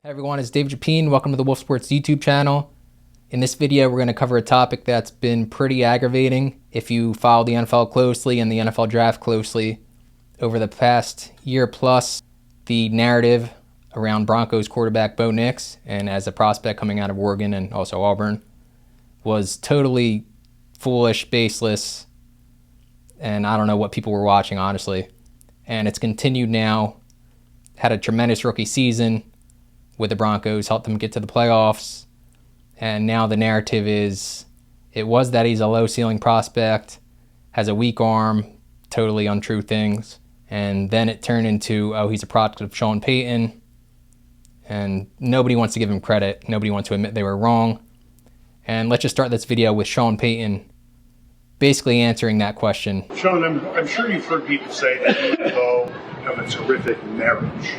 Hey everyone, it's David Japine. Welcome to the Wolf Sports YouTube channel. In this video, we're going to cover a topic that's been pretty aggravating if you follow the NFL closely and the NFL draft closely. Over the past year plus, the narrative around Broncos quarterback Bo Nix, and as a prospect coming out of Oregon and also Auburn, was totally foolish, baseless, and I don't know what people were watching, honestly. And it's continued now. Had a tremendous rookie season with the Broncos, helped them get to the playoffs, and now the narrative is it was that he's a low ceiling prospect, has a weak arm, totally untrue things, and then it turned into, oh, he's a product of Sean Payton, and nobody wants to give him credit, nobody wants to admit they were wrong. And let's just start this video with Sean Payton basically answering that question. Sean, I'm sure you've heard people say that you and Bo have a terrific marriage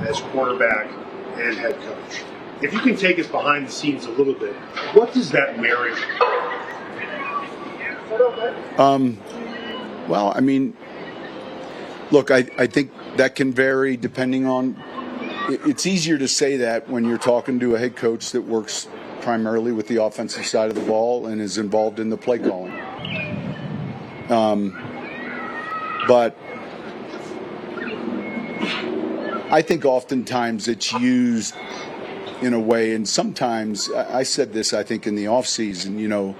as quarterback and head coach. If you can take us behind the scenes a little bit, what does that marriage well, I mean, look, I think that can vary depending on, it's easier to say that when you're talking to a head coach that works primarily with the offensive side of the ball and is involved in the play calling. But I think oftentimes it's used in a way, and sometimes, I said this, I think, in the offseason, you know,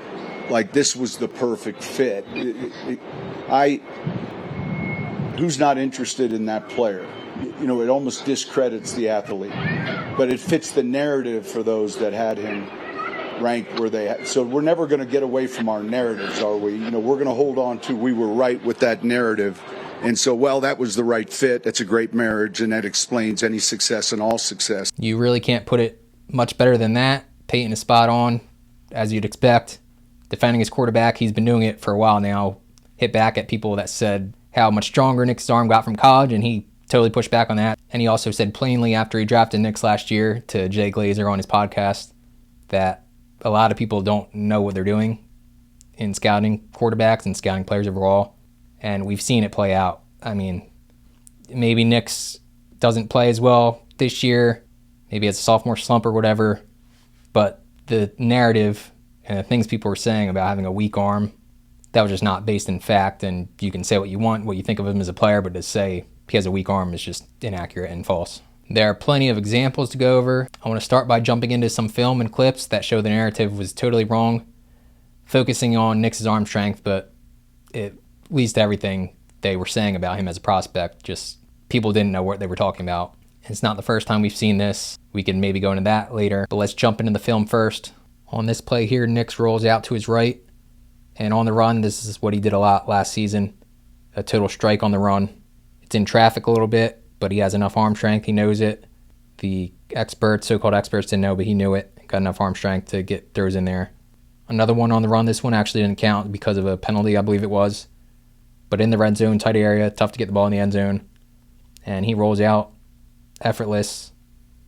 like this was the perfect fit. Who's not interested in that player? You know, it almost discredits the athlete, but it fits the narrative for those that had him ranked where they had. So we're never going to get away from our narratives, are we? You know, we're going to hold on to we were right with that narrative. And so, well, that was the right fit. That's a great marriage, and that explains any success and all success. You really can't put it much better than that. Payton is spot on, as you'd expect. Defending his quarterback, he's been doing it for a while now. Hit back at people that said how much stronger Nick's arm got from college, and he totally pushed back on that. And he also said plainly after he drafted Nix last year to Jay Glazer on his podcast that a lot of people don't know what they're doing in scouting quarterbacks and scouting players overall. And we've seen it play out. I mean, maybe Nix doesn't play as well this year. Maybe it's a sophomore slump or whatever. But the narrative and the things people were saying about having a weak arm, that was just not based in fact. And you can say what you want, what you think of him as a player, but to say he has a weak arm is just inaccurate and false. There are plenty of examples to go over. I want to start by jumping into some film and clips that show the narrative was totally wrong, focusing on Nix's arm strength, but it leads to everything they were saying about him as a prospect. Just people didn't know what they were talking about. It's not the first time we've seen this. We can maybe go into that later, but let's jump into the film first. On this play here, Nix rolls out to his right, and on the run, this is what he did a lot last season, a total strike on the run. It's in traffic a little bit, but he has enough arm strength, he knows it. The experts, so-called experts, didn't know, but he knew it, got enough arm strength to get throws in there. Another one on the run, this one actually didn't count because of a penalty, I believe it was. But in the red zone, tight area, tough to get the ball in the end zone. And he rolls out, effortless,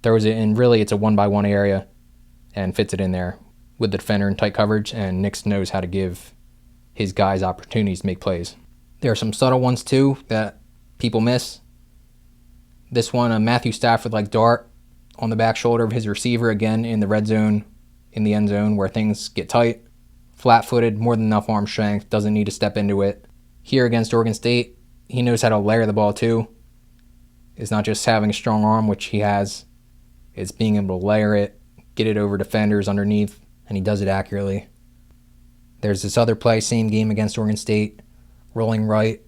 throws it in. Really, it's a one-by-one area and fits it in there with the defender in tight coverage. And Nix knows how to give his guys opportunities to make plays. There are some subtle ones, too, that people miss. This one, a Matthew Stafford-like dart on the back shoulder of his receiver, again, in the red zone, in the end zone, where things get tight. Flat-footed, more than enough arm strength, doesn't need to step into it. Here against Oregon State, he knows how to layer the ball too. It's not just having a strong arm, which he has. It's being able to layer it, get it over defenders underneath, and he does it accurately. There's this other play, same game against Oregon State, rolling right,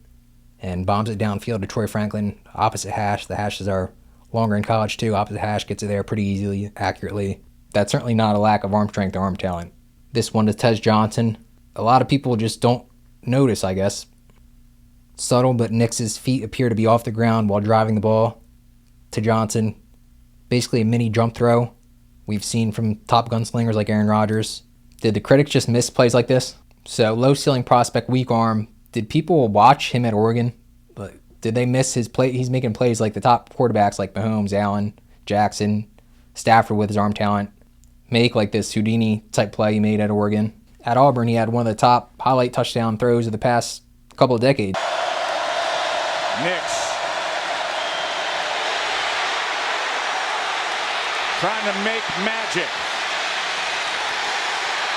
and bombs it downfield to Troy Franklin, opposite hash. The hashes are longer in college too. Opposite hash gets it there pretty easily, accurately. That's certainly not a lack of arm strength or arm talent. This one to Tez Johnson. A lot of people just don't notice, I guess. Subtle, but Nix's feet appear to be off the ground while driving the ball to Johnson. Basically a mini jump throw we've seen from top gunslingers like Aaron Rodgers. Did the critics just miss plays like this? So low ceiling prospect, weak arm. Did people watch him at Oregon? Did they miss his play? He's making plays like the top quarterbacks like Mahomes, Allen, Jackson, Stafford with his arm talent. Make like this Houdini type play he made at Oregon. At Auburn, he had one of the top highlight touchdown throws of the past couple of decades. Nix trying to make magic.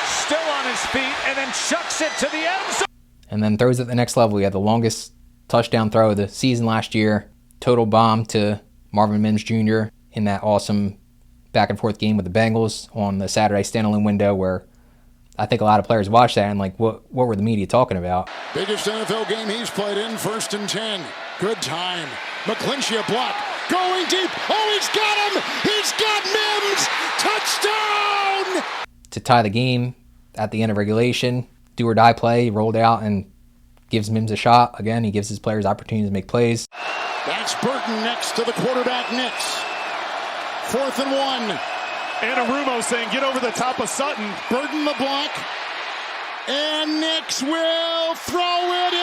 Still on his feet, and then chucks it to the end zone. And then throws at the next level. He had the longest touchdown throw of the season last year. Total bomb to Marvin Mims Jr. in that awesome back and forth game with the Bengals on the Saturday standalone window, where I think a lot of players watched that and like, what were the media talking about? Biggest NFL game he's played in, 1st and 10. Good time. McClinchy a block. Going deep. Oh, he's got him. He's got Mims. Touchdown. To tie the game at the end of regulation, do or die play, rolled out and gives Mims a shot. Again, he gives his players opportunities to make plays. That's Burton next to the quarterback, Nix. 4th and 1. Anarumo saying, get over the top of Sutton. Burton the block. And Nix will throw it.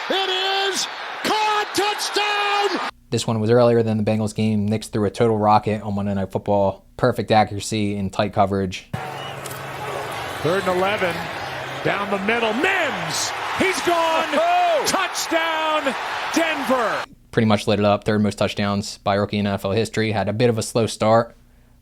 It is caught. Touchdown. This one was earlier than the Bengals game. Nix threw a total rocket on Monday Night Football. Perfect accuracy in tight coverage. 3rd and 11. Down the middle. Mims. He's gone. Touchdown, Denver. Pretty much lit it up. 3rd most touchdowns by rookie in NFL history. Had a bit of a slow start.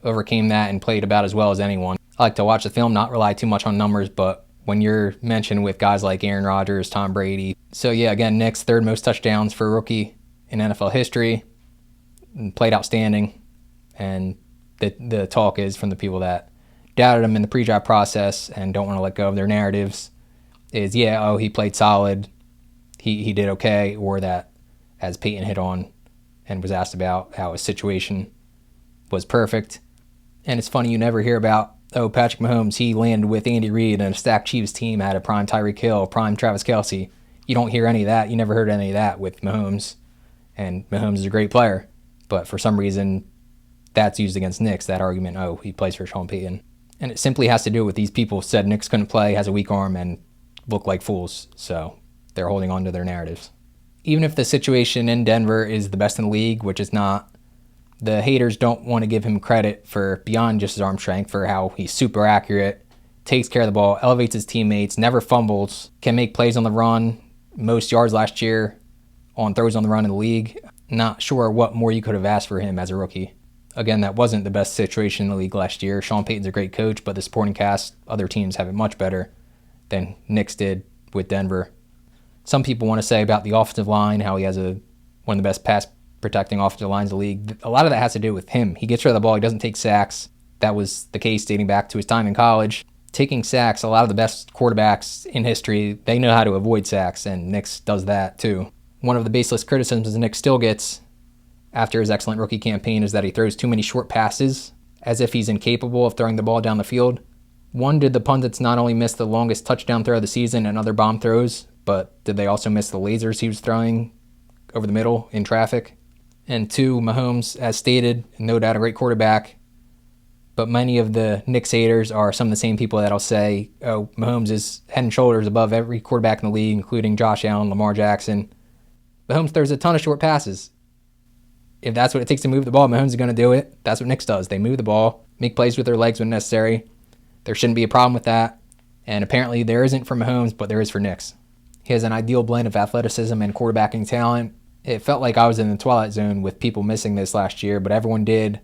Overcame that and played about as well as anyone. I like to watch the film, not rely too much on numbers, but when you're mentioned with guys like Aaron Rodgers, Tom Brady. So yeah, again, Nix, 3rd most touchdowns for a rookie in NFL history. Played outstanding. And the talk is from the people that doubted him in the pre-draft process and don't want to let go of their narratives is, he played solid. He did okay. Or that, as Payton hit on and was asked about, how his situation was perfect. And it's funny, you never hear about, Patrick Mahomes, he landed with Andy Reid and a stacked Chiefs team, had a prime Tyreek Hill, prime Travis Kelce. You don't hear any of that. You never heard any of that with Mahomes. And Mahomes is a great player. But for some reason, that's used against Nix, that argument, he plays for Sean Payton. And it simply has to do with these people said Nix couldn't play, has a weak arm, and look like fools. So they're holding on to their narratives. Even if the situation in Denver is the best in the league, which is not, the haters don't want to give him credit for beyond just his arm strength, for how he's super accurate, takes care of the ball, elevates his teammates, never fumbles, can make plays on the run, most yards last year on throws on the run in the league. Not sure what more you could have asked for him as a rookie. Again, that wasn't the best situation in the league last year. Sean Payton's a great coach, but the supporting cast, other teams have it much better than Nix did with Denver. Some people want to say about the offensive line, how he has one of the best pass protecting offensive lines in the league. A lot of that has to do with him. He gets rid of the ball. He doesn't take sacks. That was the case dating back to his time in college. Taking sacks, a lot of the best quarterbacks in history, they know how to avoid sacks, and Nix does that too. One of the baseless criticisms Nix still gets after his excellent rookie campaign is that he throws too many short passes, as if he's incapable of throwing the ball down the field. One, did the pundits not only miss the longest touchdown throw of the season and other bomb throws, but did they also miss the lasers he was throwing over the middle in traffic? And 2, Mahomes, as stated, no doubt a great quarterback, but many of the Nix haters are some of the same people that'll say, Mahomes is head and shoulders above every quarterback in the league, including Josh Allen, Lamar Jackson. Mahomes throws a ton of short passes. If that's what it takes to move the ball, Mahomes is going to do it. That's what Nix does. They move the ball, make plays with their legs when necessary. There shouldn't be a problem with that. And apparently there isn't for Mahomes, but there is for Nix. He has an ideal blend of athleticism and quarterbacking talent. It felt like I was in the twilight zone with people missing this last year, but everyone did.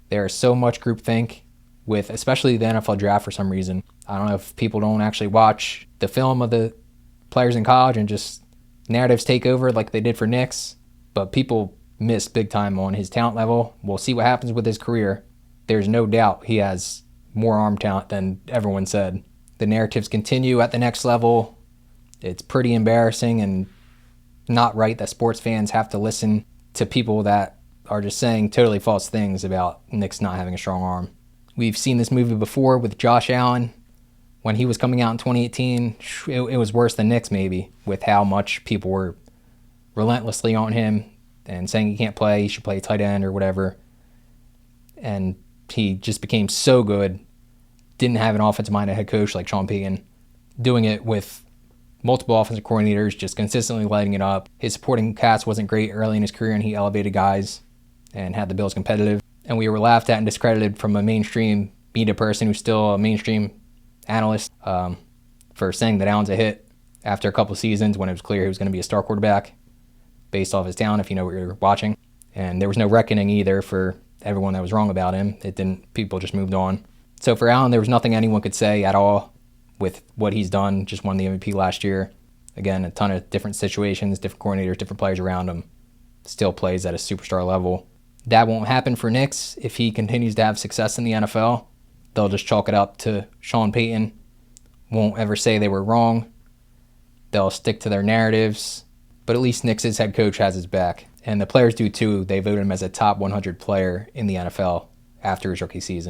There's so much groupthink with especially the NFL draft for some reason. I don't know if people don't actually watch the film of the players in college and just narratives take over like they did for Nix, but people missed big time on his talent level. We'll see what happens with his career. There's no doubt he has more arm talent than everyone said. The narratives continue at the next level. It's pretty embarrassing and not right that sports fans have to listen to people that are just saying totally false things about Nix not having a strong arm. We've seen this movie before with Josh Allen. When he was coming out in 2018, it was worse than Nix maybe, with how much people were relentlessly on him and saying he can't play, he should play tight end or whatever. And he just became so good, didn't have an offensive-minded head coach like Sean Payton, doing it with multiple offensive coordinators, just consistently lighting it up. His supporting cast wasn't great early in his career, and he elevated guys and had the Bills competitive. And we were laughed at and discredited from a mainstream media person who's still a mainstream analyst for saying that Allen's a hit after a couple of seasons when it was clear he was going to be a star quarterback based off his talent, if you know what you're watching. And there was no reckoning either for everyone that was wrong about him. It didn't. People just moved on. So for Allen, there was nothing anyone could say at all with what he's done. Just won the MVP last year. Again, a ton of different situations, different coordinators, different players around him. Still plays at a superstar level. That won't happen for Nix if he continues to have success in the NFL. They'll just chalk it up to Sean Payton. Won't ever say they were wrong. They'll stick to their narratives. But at least Nix's head coach has his back. And the players do too. They voted him as a top 100 player in the NFL after his rookie season.